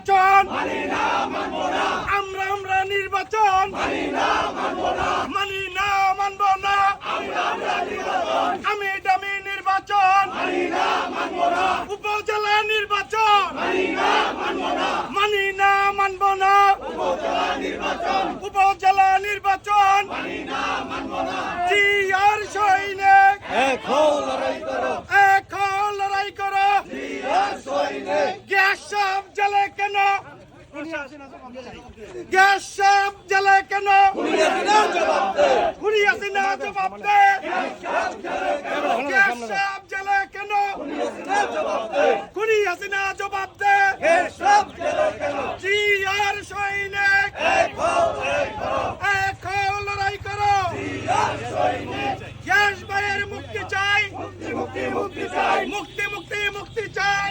নির্বাচন আমরা নির্বাচন মানি না মানব না আমি দামি নির্বাচন উপজেলা নির্বাচন মানি না মানব না উপজেলা নির্বাচন জিয়ার সৈনিক এখন লড়াই করো গ্যাস সব জ্বালে কেন গ্যাস সব জ্বালে কেন খুনি হাসিনা জবাব দে গ্যাস সব জ্বালে কেন খুনি হাসিনা জবাব দে জিয়ার সৈনিক এখন লড়াই করো গ্যাস ভাইয়ের মুক্তি চাই মুক্তি চাই মুক্তি চাই মুক্তি চাই